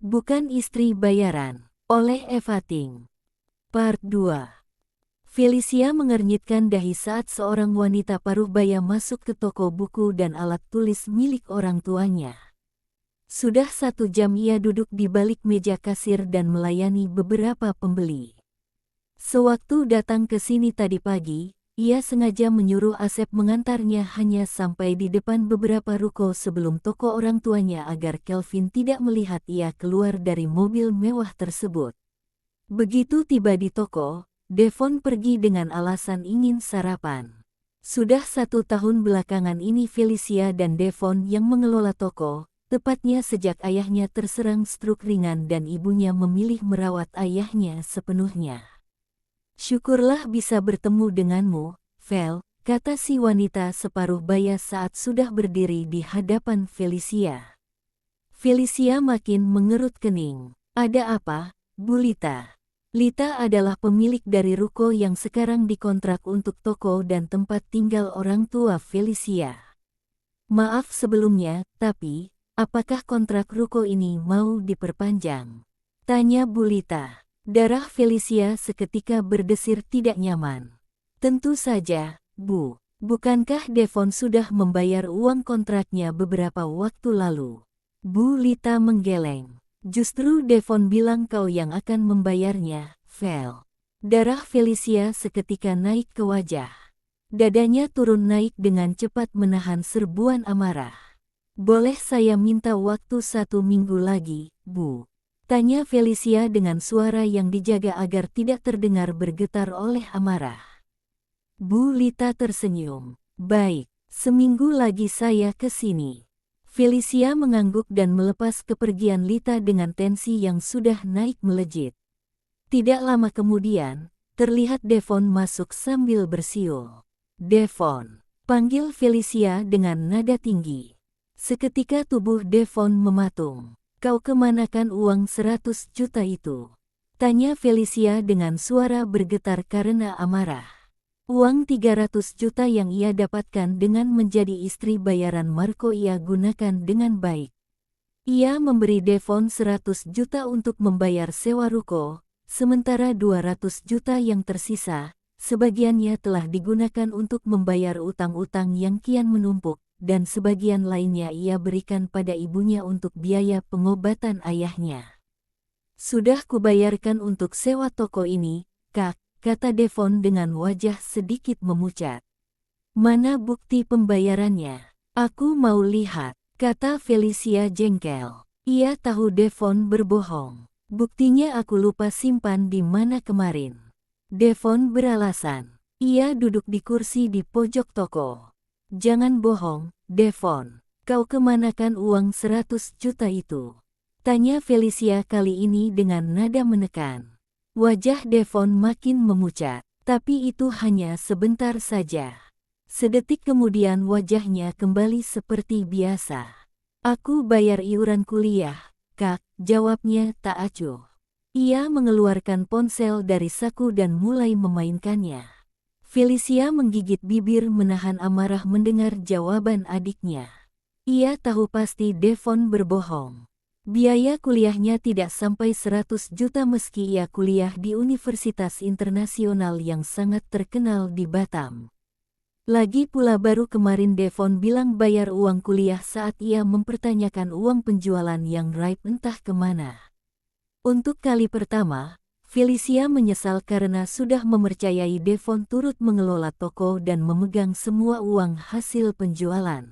Bukan Istri Bayaran, oleh Eva Ting. Part 2. Felicia mengernyitkan dahi saat seorang wanita paruh baya masuk ke toko buku dan alat tulis milik orang tuanya. Sudah 1 jam ia duduk di balik meja kasir dan melayani beberapa pembeli. Sewaktu datang ke sini tadi pagi, ia sengaja menyuruh Asep mengantarnya hanya sampai di depan beberapa ruko sebelum toko orang tuanya agar Kelvin tidak melihat ia keluar dari mobil mewah tersebut. Begitu tiba di toko, Devon pergi dengan alasan ingin sarapan. Sudah 1 tahun belakangan ini Felicia dan Devon yang mengelola toko, tepatnya sejak ayahnya terserang stroke ringan dan ibunya memilih merawat ayahnya sepenuhnya. "Syukurlah bisa bertemu denganmu, Vel," kata si wanita separuh baya saat sudah berdiri di hadapan Felicia. Felicia makin mengerut kening. "Ada apa, Bu Lita?" Lita adalah pemilik dari ruko yang sekarang dikontrak untuk toko dan tempat tinggal orang tua Felicia. "Maaf sebelumnya, tapi, apakah kontrak ruko ini mau diperpanjang?" tanya Bu Lita. Darah Felicia seketika berdesir tidak nyaman. "Tentu saja, Bu. Bukankah Devon sudah membayar uang kontraknya beberapa waktu lalu?" Bu Lita menggeleng. "Justru Devon bilang kau yang akan membayarnya, Vel." Darah Felicia seketika naik ke wajah. Dadanya turun naik dengan cepat menahan serbuan amarah. "Boleh saya minta waktu 1 minggu lagi, Bu?" tanya Felicia dengan suara yang dijaga agar tidak terdengar bergetar oleh amarah. Bu Lita tersenyum. "Baik, 1 minggu lagi saya ke sini." Felicia mengangguk dan melepas kepergian Lita dengan tensi yang sudah naik melejit. Tidak lama kemudian, terlihat Devon masuk sambil bersiul. "Devon," panggil Felicia dengan nada tinggi. Seketika tubuh Devon mematung. "Kau kemanakan uang 100 juta itu?" tanya Felicia dengan suara bergetar karena amarah. Uang 300 juta yang ia dapatkan dengan menjadi istri bayaran Marco ia gunakan dengan baik. Ia memberi Devon 100 juta untuk membayar sewa ruko, sementara 200 juta yang tersisa, sebagiannya telah digunakan untuk membayar utang-utang yang kian menumpuk, dan sebagian lainnya ia berikan pada ibunya untuk biaya pengobatan ayahnya. "Sudah kubayarkan untuk sewa toko ini, Kak," kata Devon dengan wajah sedikit memucat. "Mana bukti pembayarannya? Aku mau lihat," kata Felicia jengkel. Ia tahu Devon berbohong. "Buktinya aku lupa simpan di mana kemarin." Devon beralasan. Ia duduk di kursi di pojok toko. "Jangan bohong, Devon. Kau kemanakan uang 100 juta itu?" tanya Felicia kali ini dengan nada menekan. Wajah Devon makin memucat, tapi itu hanya sebentar saja. Sedetik kemudian wajahnya kembali seperti biasa. "Aku bayar iuran kuliah, Kak," jawabnya tak acuh. Ia mengeluarkan ponsel dari saku dan mulai memainkannya. Felicia menggigit bibir menahan amarah mendengar jawaban adiknya. Ia tahu pasti Devon berbohong. Biaya kuliahnya tidak sampai 100 juta meski ia kuliah di universitas internasional yang sangat terkenal di Batam. Lagi pula baru kemarin Devon bilang bayar uang kuliah saat ia mempertanyakan uang penjualan yang raib entah kemana. Untuk kali pertama, Felicia menyesal karena sudah mempercayai Devon turut mengelola toko dan memegang semua uang hasil penjualan.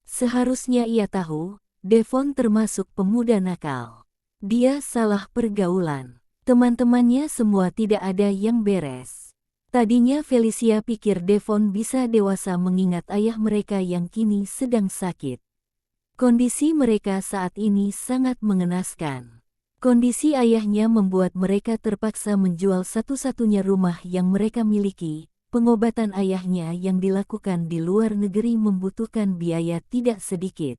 Seharusnya ia tahu, Devon termasuk pemuda nakal. Dia salah pergaulan. Teman-temannya semua tidak ada yang beres. Tadinya Felicia pikir Devon bisa dewasa mengingat ayah mereka yang kini sedang sakit. Kondisi mereka saat ini sangat mengenaskan. Kondisi ayahnya membuat mereka terpaksa menjual satu-satunya rumah yang mereka miliki. Pengobatan ayahnya yang dilakukan di luar negeri membutuhkan biaya tidak sedikit.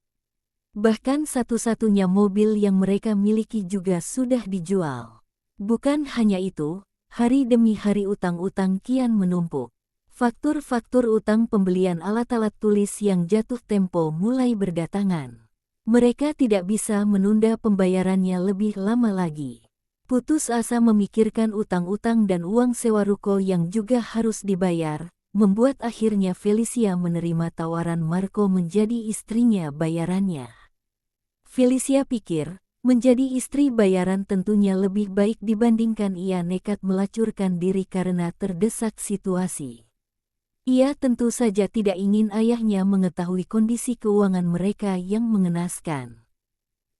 Bahkan satu-satunya mobil yang mereka miliki juga sudah dijual. Bukan hanya itu, hari demi hari utang-utang kian menumpuk. Faktur-faktur utang pembelian alat-alat tulis yang jatuh tempo mulai berdatangan. Mereka tidak bisa menunda pembayarannya lebih lama lagi. Putus asa memikirkan utang-utang dan uang sewa ruko yang juga harus dibayar, membuat akhirnya Felicia menerima tawaran Marco menjadi istrinya bayarannya. Felicia pikir, menjadi istri bayaran tentunya lebih baik dibandingkan ia nekat melacurkan diri karena terdesak situasi. Ia tentu saja tidak ingin ayahnya mengetahui kondisi keuangan mereka yang mengenaskan.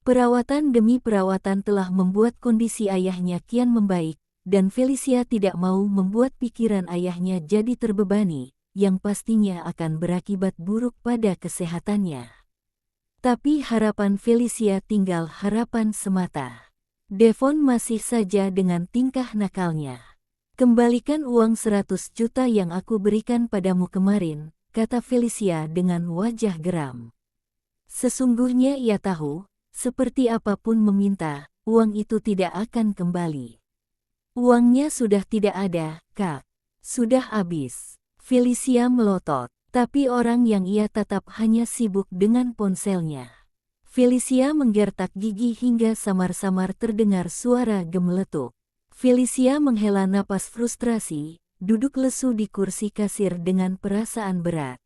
Perawatan demi perawatan telah membuat kondisi ayahnya kian membaik, dan Felicia tidak mau membuat pikiran ayahnya jadi terbebani, yang pastinya akan berakibat buruk pada kesehatannya. Tapi harapan Felicia tinggal harapan semata. Devon masih saja dengan tingkah nakalnya. "Kembalikan uang 100 juta yang aku berikan padamu kemarin," kata Felicia dengan wajah geram. Sesungguhnya ia tahu, seperti apapun meminta, uang itu tidak akan kembali. "Uangnya sudah tidak ada, Kak. Sudah habis." Felicia melotot, tapi orang yang ia tatap hanya sibuk dengan ponselnya. Felicia menggertak gigi hingga samar-samar terdengar suara gemeletup. Felicia menghela napas frustrasi, duduk lesu di kursi kasir dengan perasaan berat.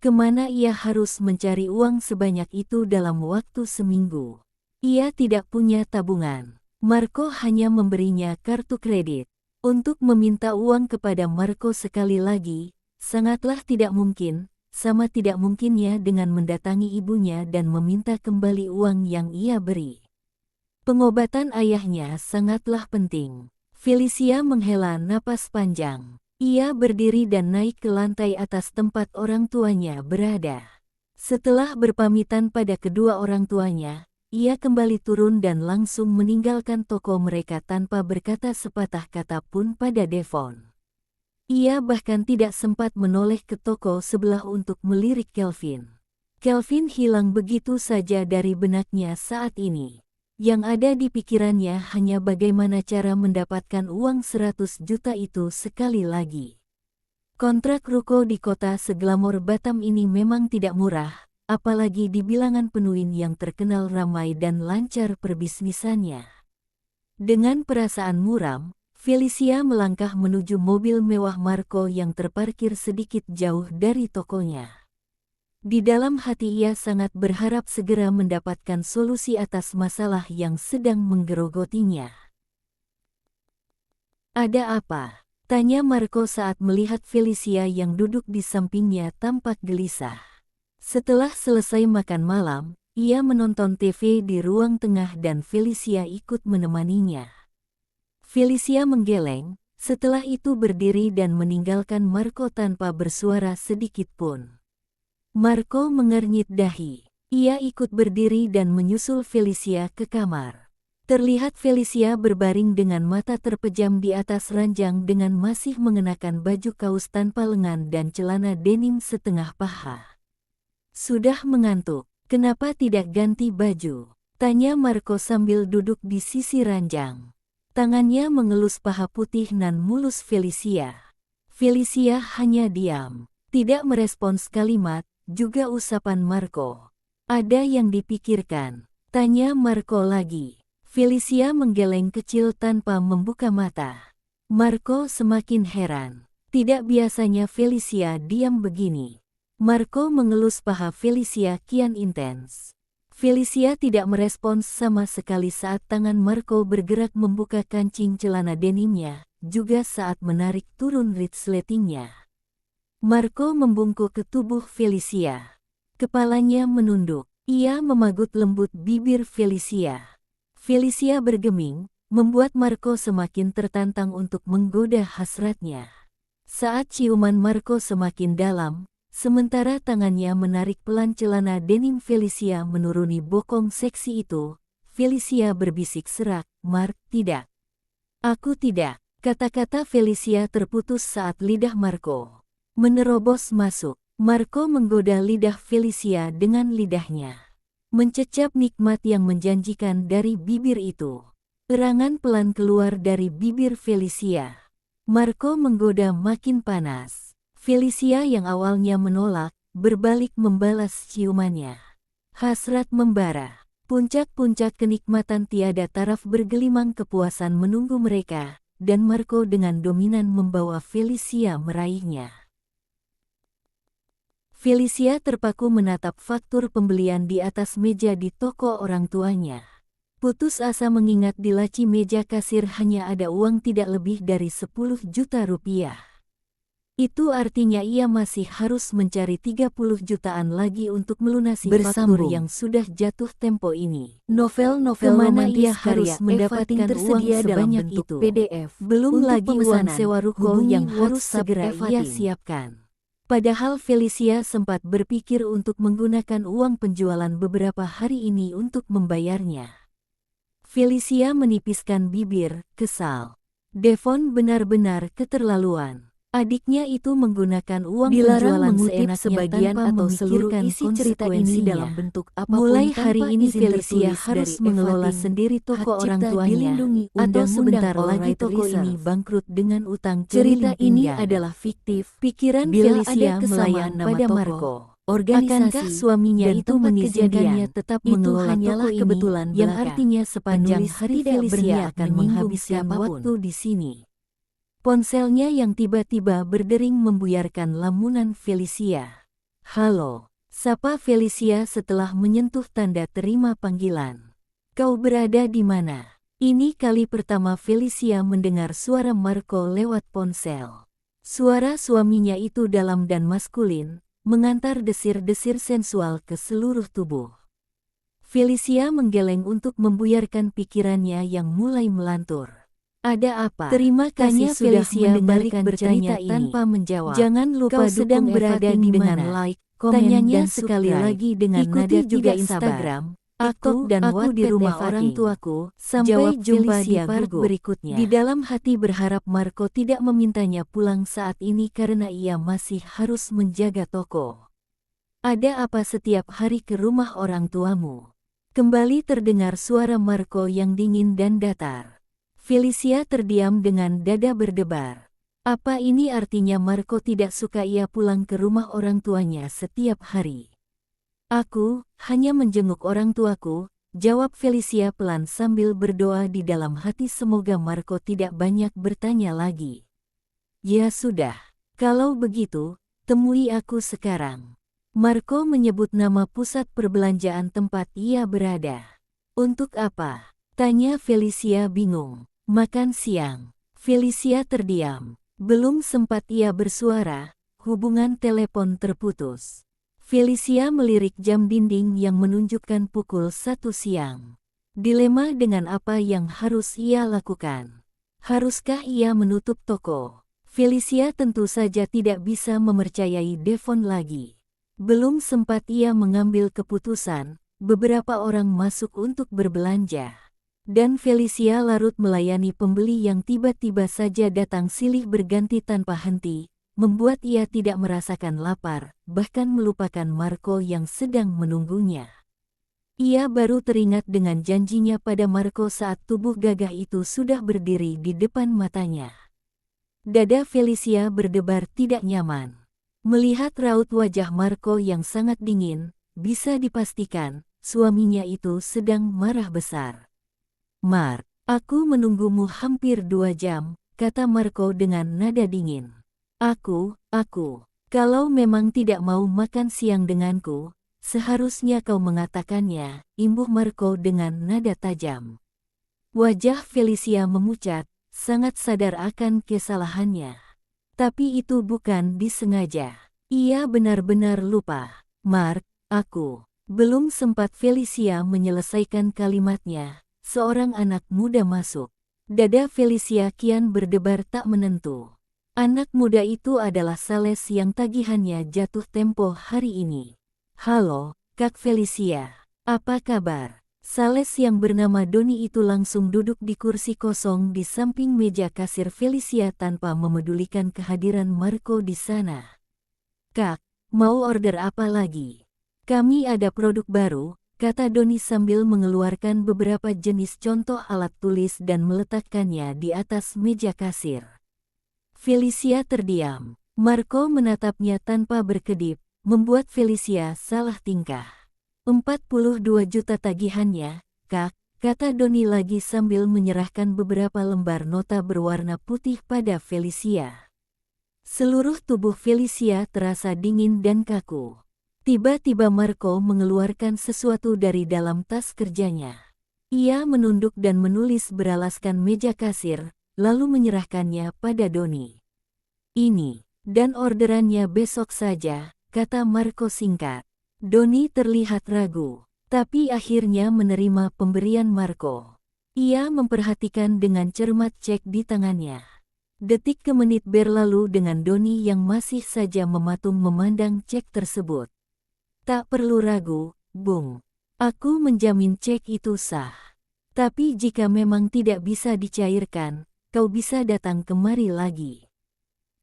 Kemana ia harus mencari uang sebanyak itu dalam waktu seminggu? Ia tidak punya tabungan. Marco hanya memberinya kartu kredit. Untuk meminta uang kepada Marco sekali lagi, sangatlah tidak mungkin, sama tidak mungkinnya dengan mendatangi ibunya dan meminta kembali uang yang ia beri. Pengobatan ayahnya sangatlah penting. Felicia menghela napas panjang. Ia berdiri dan naik ke lantai atas tempat orang tuanya berada. Setelah berpamitan pada kedua orang tuanya, ia kembali turun dan langsung meninggalkan toko mereka tanpa berkata sepatah kata pun pada Devon. Ia bahkan tidak sempat menoleh ke toko sebelah untuk melirik Kelvin. Kelvin hilang begitu saja dari benaknya saat ini. Yang ada di pikirannya hanya bagaimana cara mendapatkan uang 100 juta itu sekali lagi. Kontrak ruko di kota seglamor Batam ini memang tidak murah, apalagi di bilangan Penuin yang terkenal ramai dan lancar perbisnisannya. Dengan perasaan muram, Felicia melangkah menuju mobil mewah Marco yang terparkir sedikit jauh dari tokonya. Di dalam hati ia sangat berharap segera mendapatkan solusi atas masalah yang sedang menggerogotinya. "Ada apa?" tanya Marco saat melihat Felicia yang duduk di sampingnya tampak gelisah. Setelah selesai makan malam, ia menonton TV di ruang tengah dan Felicia ikut menemaninya. Felicia menggeleng, setelah itu berdiri dan meninggalkan Marco tanpa bersuara sedikit pun. Marco mengernyit dahi. Ia ikut berdiri dan menyusul Felicia ke kamar. Terlihat Felicia berbaring dengan mata terpejam di atas ranjang dengan masih mengenakan baju kaos tanpa lengan dan celana denim setengah paha. "Sudah mengantuk, kenapa tidak ganti baju?" tanya Marco sambil duduk di sisi ranjang. Tangannya mengelus paha putih nan mulus Felicia. Felicia hanya diam, tidak merespons kalimat, juga usapan Marco. "Ada yang dipikirkan?" tanya Marco lagi. Felicia menggeleng kecil tanpa membuka mata. Marco semakin heran. Tidak biasanya Felicia diam begini. Marco mengelus paha Felicia kian intens. Felicia tidak merespons sama sekali saat tangan Marco bergerak membuka kancing celana denimnya, juga saat menarik turun resletingnya. Marco membungkuk ke tubuh Felicia. Kepalanya menunduk. Ia memagut lembut bibir Felicia. Felicia bergeming, membuat Marco semakin tertantang untuk menggoda hasratnya. Saat ciuman Marco semakin dalam, sementara tangannya menarik pelan celana denim Felicia menuruni bokong seksi itu, Felicia berbisik serak, "Mark, tidak. Aku tidak." Kata-kata Felicia terputus saat lidah Marco menerobos masuk. Marco menggoda lidah Felicia dengan lidahnya. Mencecap nikmat yang menjanjikan dari bibir itu. Erangan pelan keluar dari bibir Felicia. Marco menggoda makin panas. Felicia yang awalnya menolak, berbalik membalas ciumannya. Hasrat membara. Puncak-puncak kenikmatan tiada taraf bergelimang kepuasan menunggu mereka, dan Marco dengan dominan membawa Felicia meraihnya. Felicia terpaku menatap faktur pembelian di atas meja di toko orang tuanya. Putus asa mengingat di laci meja kasir hanya ada uang tidak lebih dari 10 juta rupiah. Itu artinya ia masih harus mencari 30 jutaan lagi untuk melunasi faktur yang sudah jatuh tempo ini. Novel-novel romantis harus mendapatkan uang sebanyak itu. PDF. Belum lagi uang sewa ruko yang harus segera ia siapkan. Padahal Felicia sempat berpikir untuk menggunakan uang penjualan beberapa hari ini untuk membayarnya. Felicia menipiskan bibir, kesal. Devon benar-benar keterlaluan. Adiknya itu menggunakan uang penjualan seenaknya sebagian atau seluruh isi cerita ini dalam bentuk apapun. Mulai hari ini Felicia harus mengelola sendiri toko orang tuanya, atau sebentar lagi toko ini bangkrut dengan utang cerita ini adalah fiktif. Pikiran Felicia melayang pada Marco. Akankah suaminya itu mengizinkannya tetap mengelola toko ini, yang artinya sepanjang hari Felicia akan menghabiskan waktu di sini. Ponselnya yang tiba-tiba berdering membuyarkan lamunan Felicia. "Halo," sapa Felicia setelah menyentuh tanda terima panggilan. "Kau berada di mana?" Ini kali pertama Felicia mendengar suara Marco lewat ponsel. Suara suaminya itu dalam dan maskulin, mengantar desir-desir sensual ke seluruh tubuh. Felicia menggeleng untuk membuyarkan pikirannya yang mulai melantur. "Ada apa?" Terima kasih sudah mendengarkan bertanya tanpa menjawab. Jangan lupa sedang berada di dengan like, komen dan sekali lagi dengan nada juga Instagram, TikTok dan aku di rumah orang tuaku. Sampai jumpa di part berikutnya. Di dalam hati berharap Marco tidak memintanya pulang saat ini karena ia masih harus menjaga toko. "Ada apa setiap hari ke rumah orang tuamu?" Kembali terdengar suara Marco yang dingin dan datar. Felicia terdiam dengan dada berdebar. Apa ini artinya Marco tidak suka ia pulang ke rumah orang tuanya setiap hari? "Aku hanya menjenguk orang tuaku," jawab Felicia pelan sambil berdoa di dalam hati semoga Marco tidak banyak bertanya lagi. "Ya sudah, kalau begitu, temui aku sekarang." Marco menyebut nama pusat perbelanjaan tempat ia berada. "Untuk apa?" tanya Felicia bingung. "Makan siang." Felicia terdiam. Belum sempat ia bersuara, hubungan telepon terputus. Felicia melirik jam dinding yang menunjukkan pukul 1 siang. Dilema dengan apa yang harus ia lakukan. Haruskah ia menutup toko? Felicia tentu saja tidak bisa mempercayai Devon lagi. Belum sempat ia mengambil keputusan, beberapa orang masuk untuk berbelanja. Dan Felicia larut melayani pembeli yang tiba-tiba saja datang silih berganti tanpa henti, membuat ia tidak merasakan lapar, bahkan melupakan Marco yang sedang menunggunya. Ia baru teringat dengan janjinya pada Marco saat tubuh gagah itu sudah berdiri di depan matanya. Dada Felicia berdebar tidak nyaman. Melihat raut wajah Marco yang sangat dingin, bisa dipastikan suaminya itu sedang marah besar. "Mark, aku menunggumu hampir 2 jam, kata Marco dengan nada dingin. Aku, kalau memang tidak mau makan siang denganku, seharusnya kau mengatakannya," imbuh Marco dengan nada tajam. Wajah Felicia memucat, sangat sadar akan kesalahannya. Tapi itu bukan disengaja. Ia benar-benar lupa. "Mark, aku..." Belum sempat Felicia menyelesaikan kalimatnya, seorang anak muda masuk. Dada Felicia kian berdebar tak menentu. Anak muda itu adalah Sales yang tagihannya jatuh tempo hari ini. "Halo, Kak Felicia. Apa kabar?" Sales yang bernama Doni itu langsung duduk di kursi kosong di samping meja kasir Felicia tanpa memedulikan kehadiran Marco di sana. "Kak, mau order apa lagi? Kami ada produk baru," kata Doni sambil mengeluarkan beberapa jenis contoh alat tulis dan meletakkannya di atas meja kasir. Felicia terdiam. Marco menatapnya tanpa berkedip, membuat Felicia salah tingkah. 42 juta tagihannya, Kak, kata Doni lagi sambil menyerahkan beberapa lembar nota berwarna putih pada Felicia. Seluruh tubuh Felicia terasa dingin dan kaku. Tiba-tiba Marco mengeluarkan sesuatu dari dalam tas kerjanya. Ia menunduk dan menulis beralaskan meja kasir, lalu menyerahkannya pada Doni. Ini, dan orderannya besok saja, kata Marco singkat. Doni terlihat ragu, tapi akhirnya menerima pemberian Marco. Ia memperhatikan dengan cermat cek di tangannya. Detik ke menit berlalu dengan Doni yang masih saja mematung memandang cek tersebut. Tak perlu ragu, Bung. Aku menjamin cek itu sah. Tapi jika memang tidak bisa dicairkan, kau bisa datang kemari lagi.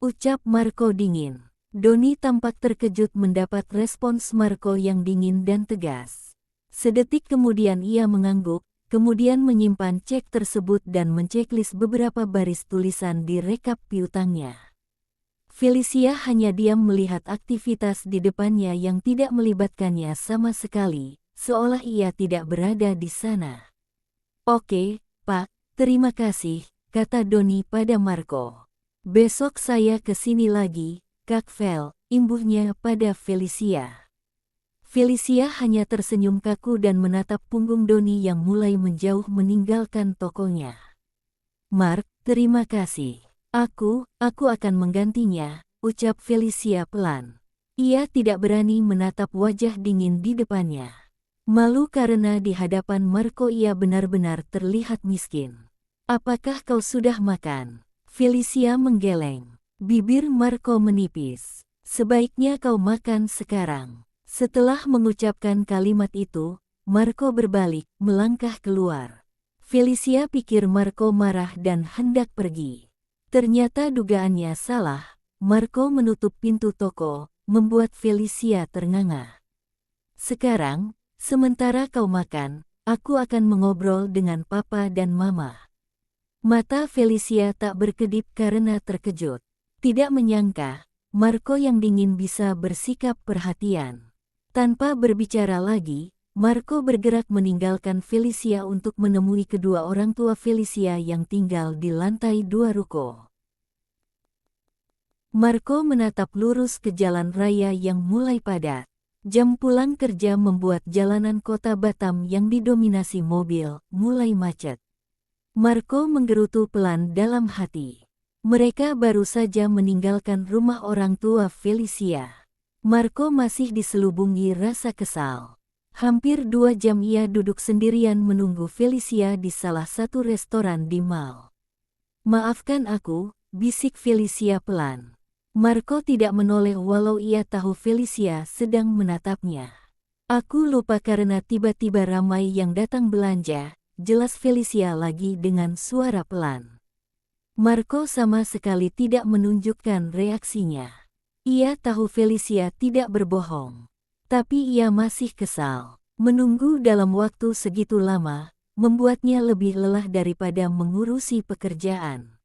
Ucap Marco dingin. Doni tampak terkejut mendapat respons Marco yang dingin dan tegas. Sedetik kemudian ia mengangguk, kemudian menyimpan cek tersebut dan menceklis beberapa baris tulisan di rekap piutangnya. Felicia hanya diam melihat aktivitas di depannya yang tidak melibatkannya sama sekali, seolah ia tidak berada di sana. Oke, Pak, terima kasih, kata Doni pada Marco. Besok saya ke sini lagi, Kak Vel, imbuhnya pada Felicia. Felicia hanya tersenyum kaku dan menatap punggung Doni yang mulai menjauh meninggalkan tokonya. Mark, terima kasih. Aku akan menggantinya, ucap Felicia pelan. Ia tidak berani menatap wajah dingin di depannya. Malu karena di hadapan Marco ia benar-benar terlihat miskin. Apakah kau sudah makan? Felicia menggeleng. Bibir Marco menipis. Sebaiknya kau makan sekarang. Setelah mengucapkan kalimat itu, Marco berbalik, melangkah keluar. Felicia pikir Marco marah dan hendak pergi. Ternyata dugaannya salah. Marco menutup pintu toko, membuat Felicia ternganga. Sekarang, sementara kau makan, aku akan mengobrol dengan Papa dan Mama. Mata Felicia tak berkedip karena terkejut. Tidak menyangka, Marco yang dingin bisa bersikap perhatian. Tanpa berbicara lagi, Marco bergerak meninggalkan Felicia untuk menemui kedua orang tua Felicia yang tinggal di lantai 2 ruko. Marco menatap lurus ke jalan raya yang mulai padat. Jam pulang kerja membuat jalanan kota Batam yang didominasi mobil mulai macet. Marco menggerutu pelan dalam hati. Mereka baru saja meninggalkan rumah orang tua Felicia. Marco masih diselubungi rasa kesal. Hampir 2 jam ia duduk sendirian menunggu Felicia di salah satu restoran di mall. Maafkan aku, bisik Felicia pelan. Marco tidak menoleh walau ia tahu Felicia sedang menatapnya. Aku lupa karena tiba-tiba ramai yang datang belanja, jelas Felicia lagi dengan suara pelan. Marco sama sekali tidak menunjukkan reaksinya. Ia tahu Felicia tidak berbohong. Tapi ia masih kesal. Menunggu dalam waktu segitu lama, membuatnya lebih lelah daripada mengurusi pekerjaan.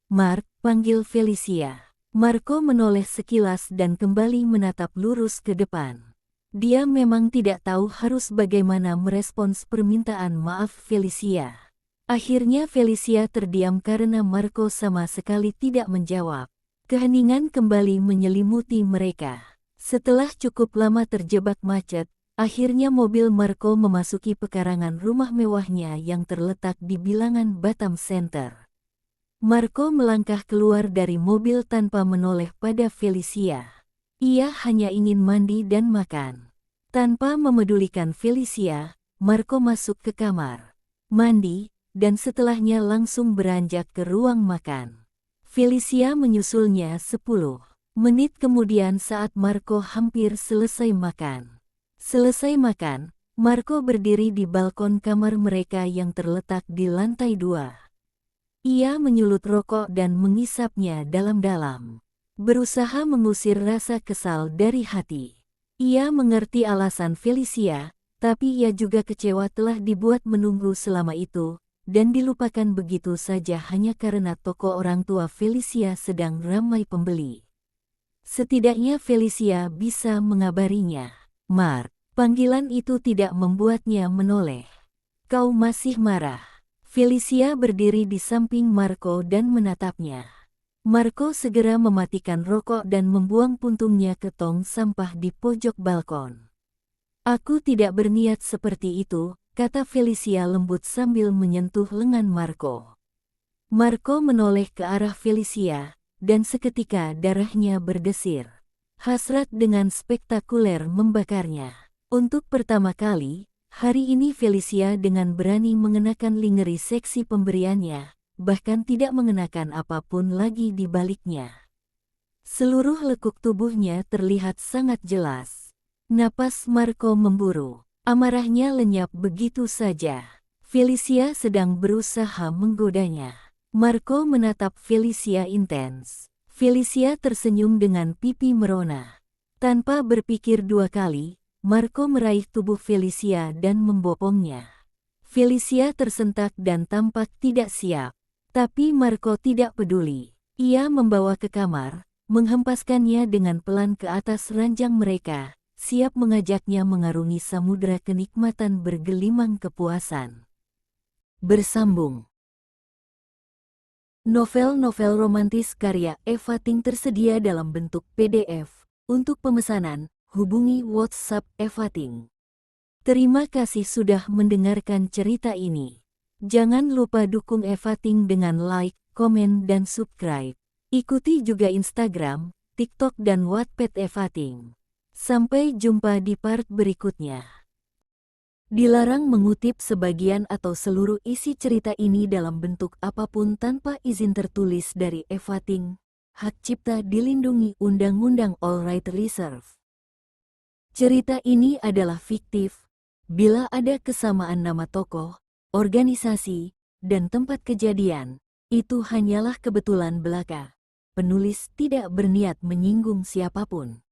Mark, panggil Felicia. Marco menoleh sekilas dan kembali menatap lurus ke depan. Dia memang tidak tahu harus bagaimana merespons permintaan maaf Felicia. Akhirnya Felicia terdiam karena Marco sama sekali tidak menjawab. Keheningan kembali menyelimuti mereka. Setelah cukup lama terjebak macet, akhirnya mobil Marco memasuki pekarangan rumah mewahnya yang terletak di bilangan Batam Center. Marco melangkah keluar dari mobil tanpa menoleh pada Felicia. Ia hanya ingin mandi dan makan. Tanpa memedulikan Felicia, Marco masuk ke kamar, mandi, dan setelahnya langsung beranjak ke ruang makan. Felicia menyusulnya 10 menit kemudian saat Marco hampir selesai makan. Selesai makan, Marco berdiri di balkon kamar mereka yang terletak di lantai 2. Ia menyulut rokok dan mengisapnya dalam-dalam. Berusaha mengusir rasa kesal dari hati. Ia mengerti alasan Felicia, tapi ia juga kecewa telah dibuat menunggu selama itu, dan dilupakan begitu saja hanya karena toko orang tua Felicia sedang ramai pembeli. Setidaknya Felicia bisa mengabarinya. Mark, Panggilan itu tidak membuatnya menoleh. Kau masih marah? Felicia berdiri di samping Marco dan menatapnya. Marco segera mematikan rokok dan membuang puntungnya ke tong sampah di pojok balkon. Aku tidak berniat seperti itu, kata Felicia lembut sambil menyentuh lengan Marco. Marco menoleh ke arah Felicia, dan seketika darahnya berdesir. Hasrat dengan spektakuler membakarnya. Untuk pertama kali, hari ini Felicia dengan berani mengenakan lingerie seksi pemberiannya, bahkan tidak mengenakan apapun lagi di baliknya. Seluruh lekuk tubuhnya terlihat sangat jelas. Napas Marco memburu. Amarahnya lenyap begitu saja. Felicia sedang berusaha menggodanya. Marco menatap Felicia intens. Felicia tersenyum dengan pipi merona. Tanpa berpikir dua kali, Marco meraih tubuh Felicia dan membopongnya. Felicia tersentak dan tampak tidak siap. Tapi Marco tidak peduli. Ia membawa ke kamar, menghempaskannya dengan pelan ke atas ranjang mereka, siap mengajaknya mengarungi samudera kenikmatan bergelimang kepuasan. Bersambung. Novel-novel romantis karya Eva Ting tersedia dalam bentuk PDF. Untuk pemesanan, hubungi WhatsApp Eva Ting. Terima kasih sudah mendengarkan cerita ini. Jangan lupa dukung Eva Ting dengan like, komen, dan subscribe. Ikuti juga Instagram, TikTok, dan Wattpad Eva Ting. Sampai jumpa di part berikutnya. Dilarang mengutip sebagian atau seluruh isi cerita ini dalam bentuk apapun tanpa izin tertulis dari Eva Ting. Hak cipta dilindungi Undang-Undang All Rights Reserved. Cerita ini adalah fiktif. Bila ada kesamaan nama tokoh, organisasi, dan tempat kejadian, itu hanyalah kebetulan belaka. Penulis tidak berniat menyinggung siapapun.